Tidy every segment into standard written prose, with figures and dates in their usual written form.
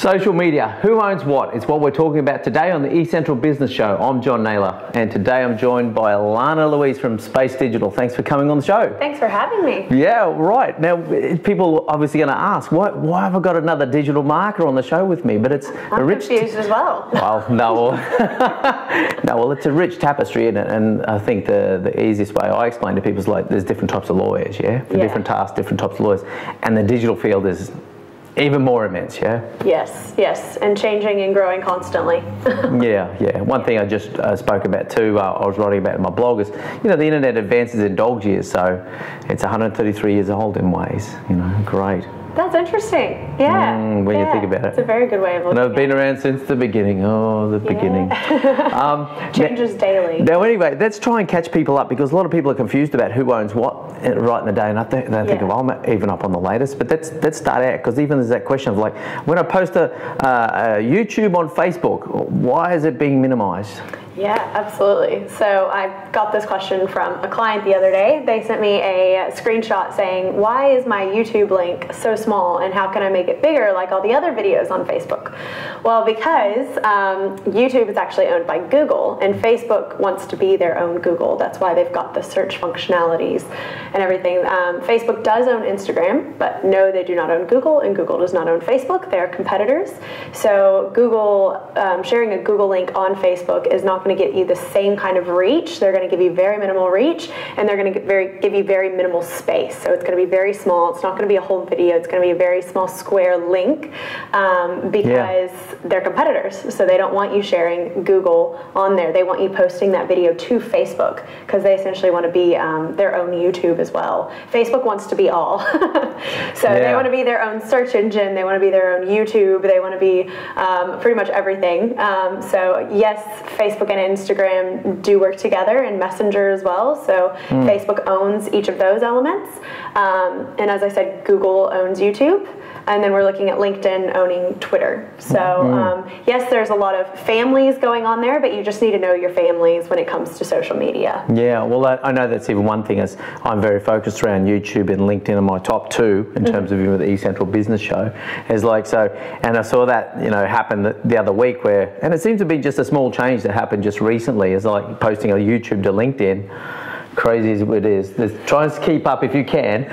Social media, who owns what? It's what we're talking about today on the eCentral Business Show. I'm John Naylor, and today I'm joined by Alana Louise from Space Digital. Thanks for coming on the show. Thanks for having me. Yeah, right. Now, people are obviously going to ask, why have I got another digital marketer on the show with me? But it's I'm confused as well. Well, no, well, it's a rich tapestry, and I think the easiest way I explain to people is like there's different types of lawyers, for different tasks, different types of lawyers, and the digital field is even more immense, Yes, and changing and growing constantly. yeah. One thing I just spoke about too, I was writing about in my blog is, the internet advances in dog's years, so it's 133 years old in ways, great. That's interesting. Yeah. When you think about it. It's a very good way of looking at it. And I've been around since the beginning. Oh, the beginning. Changes daily. Now, anyway, let's try and catch people up because a lot of people are confused about who owns what right in the day. And I think I'm even up on the latest. But let's start out because even there's that question of like, when I post a YouTube on Facebook, why is it being minimized? Yeah, absolutely. So I got this question from a client the other day. They sent me a screenshot saying, why is my YouTube link so small and how can I make it bigger like all the other videos on Facebook? Well, because YouTube is actually owned by Google and Facebook wants to be their own Google. That's why they've got the search functionalities and everything. Facebook does own Instagram, but no, they do not own Google, and Google does not own Facebook. They are competitors. So Google, sharing a Google link on Facebook is not going to get you the same kind of reach. They're going to give you very minimal reach, and they're going to give you very minimal space. So it's going to be very small. It's not going to be a whole video. It's going to be a very small square link because they're competitors. So they don't want you sharing Google on there. They want you posting that video to Facebook because they essentially want to be their own YouTube as well. Facebook wants to be all. So they want to be their own search engine. They want to be their own YouTube. They want to be pretty much everything. So yes, Facebook and Instagram do work together, and Messenger as well. So Facebook owns each of those elements. And as I said, Google owns YouTube. And then we're looking at LinkedIn owning Twitter. So yes, there's a lot of families going on there, but you just need to know your families when it comes to social media. Yeah, well, I know that's even one thing is I'm very focused around YouTube and LinkedIn are my top two in terms of the eCentral Business Show. Is like so, and I saw that happen the other week where, and it seems to be just a small change that happened just recently. Is like posting a YouTube to LinkedIn. Crazy as it is, try and keep up if you can.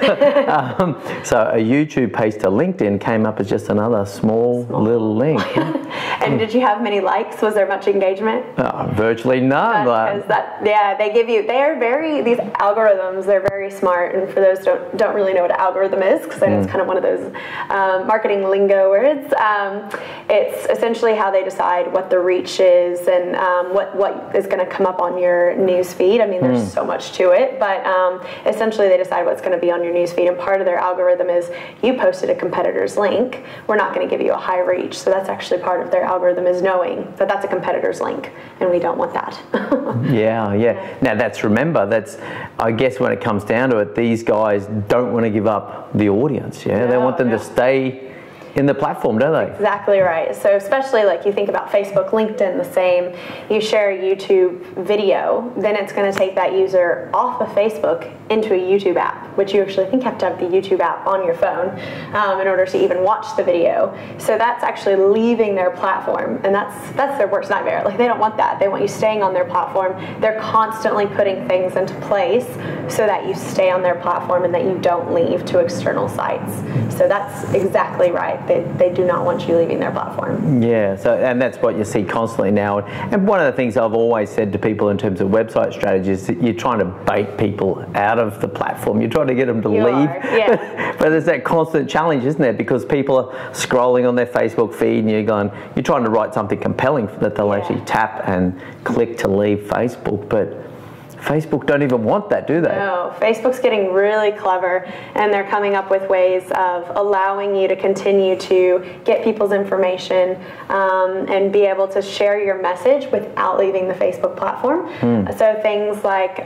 So a YouTube page to LinkedIn came up as just another small. little link. And did you have many likes? Was there much engagement? Virtually none. They give you. These algorithms. They're very smart. And for those who don't really know what an algorithm is, because it's kind of one of those marketing lingo words. It's essentially how they decide what the reach is and what is going to come up on your news feed. I mean, there's so much to it, but essentially they decide what's going to be on your newsfeed, and part of their algorithm is you posted a competitor's link, we're not going to give you a high reach. So that's actually part of their algorithm, is knowing that that's a competitor's link, and we don't want that. Yeah. Now that's I guess when it comes down to it, these guys don't want to give up the audience. They want them to stay in the platform, don't they? Exactly right. So especially like you think about Facebook, LinkedIn, the same. You share a YouTube video, then it's going to take that user off of Facebook into a YouTube app, which you actually think you have to have the YouTube app on your phone in order to even watch the video. So that's actually leaving their platform, and that's their worst nightmare. Like they don't want that. They want you staying on their platform. They're constantly putting things into place so that you stay on their platform and that you don't leave to external sites. So that's exactly right. They do not want you leaving their platform. Yeah, and that's what you see constantly now. And one of the things I've always said to people in terms of website strategies is that you're trying to bait people out of the platform. You're trying to get them to leave. But there's that constant challenge, isn't there? Because people are scrolling on their Facebook feed and you're trying to write something compelling that they'll actually tap and click to leave Facebook. But Facebook don't even want that, do they? No, Facebook's getting really clever, and they're coming up with ways of allowing you to continue to get people's information and be able to share your message without leaving the Facebook platform. So things like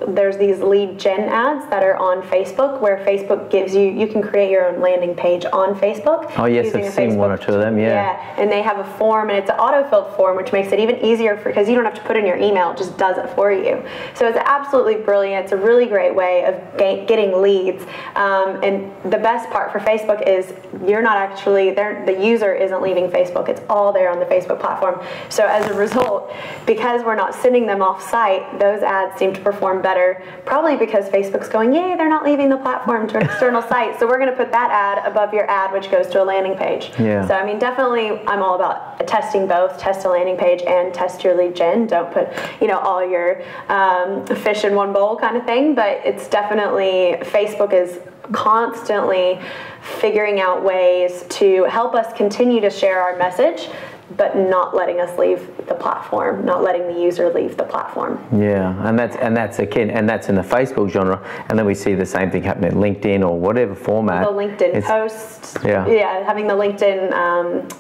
there's these lead gen ads that are on Facebook where Facebook gives you can create your own landing page on Facebook. Oh yes, I've seen one or two of them, Yeah, and they have a form, and it's an auto-filled form, which makes it even easier because you don't have to put in your email, it just does it for you. So it's absolutely brilliant. It's a really great way of getting leads. And the best part for Facebook is you're not actually there, the user isn't leaving Facebook. It's all there on the Facebook platform. So as a result, because we're not sending them off site, those ads seem to perform better, probably because Facebook's going, yay, they're not leaving the platform to an external site. So we're going to put that ad above your ad, which goes to a landing page. Yeah. So I mean, definitely I'm all about testing both. Test a landing page and test your lead gen. Don't put, all your fish in one bowl kind of thing, but it's definitely, Facebook is constantly figuring out ways to help us continue to share our message, but not letting us leave the platform, not letting the user leave the platform. Yeah, and that's again, and that's in the Facebook genre, and then we see the same thing happening in LinkedIn or whatever format. The LinkedIn post. Yeah, having the LinkedIn.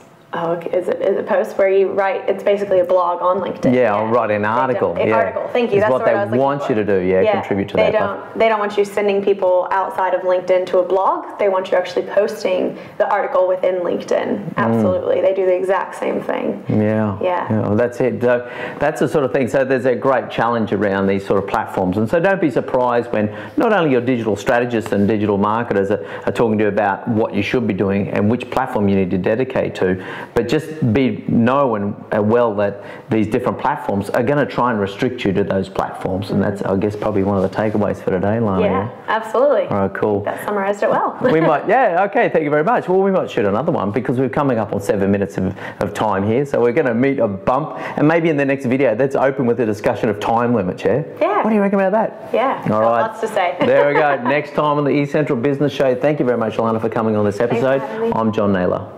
Is it post where you write? It's basically a blog on LinkedIn. Yeah, I'll write an article. Article. Thank you. That's what the word I was they want looking you for. to do. Contribute to that. They don't want you sending people outside of LinkedIn to a blog. They want you actually posting the article within LinkedIn. Absolutely, they do the exact same thing. Yeah. Well, that's it. So that's the sort of thing. So there's a great challenge around these sort of platforms, and so don't be surprised when not only your digital strategists and digital marketers are talking to you about what you should be doing and which platform you need to dedicate to, but just know well that these different platforms are going to try and restrict you to those platforms, and that's, I guess, probably one of the takeaways for today, Lana. Yeah, absolutely. All right, cool. That summarized it well. We might, okay, thank you very much. Well, we might shoot another one because we're coming up on 7 minutes of time here, so we're going to meet a bump, and maybe in the next video, let's open with a discussion of time limits, yeah? Yeah. What do you reckon about that? Yeah, all right. Lots to say. There we go. Next time on the eCentral Business Show. Thank you very much, Lana, for coming on this episode. I'm John Naylor.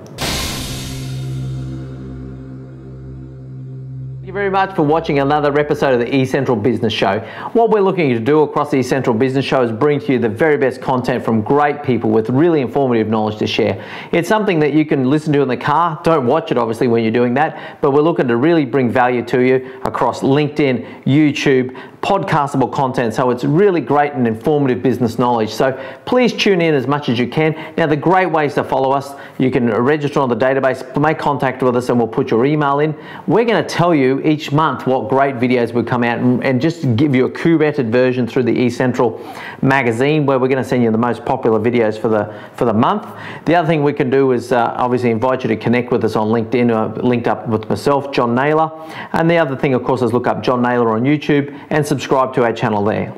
Thank you very much for watching another episode of the eCentral Business Show. What we're looking to do across the eCentral Business Show is bring to you the very best content from great people with really informative knowledge to share. It's something that you can listen to in the car. Don't watch it, obviously, when you're doing that, but we're looking to really bring value to you across LinkedIn, YouTube, podcastable content, so it's really great and informative business knowledge. So please tune in as much as you can. Now, the great ways to follow us, you can register on the database, make contact with us, and we'll put your email in. We're going to tell you each month what great videos will come out and just give you a curated version through the eCentral magazine, where we're going to send you the most popular videos for the month. The other thing we can do is obviously invite you to connect with us on LinkedIn, linked up with myself, John Naylor. And the other thing, of course, is look up John Naylor on YouTube and subscribe to our channel there.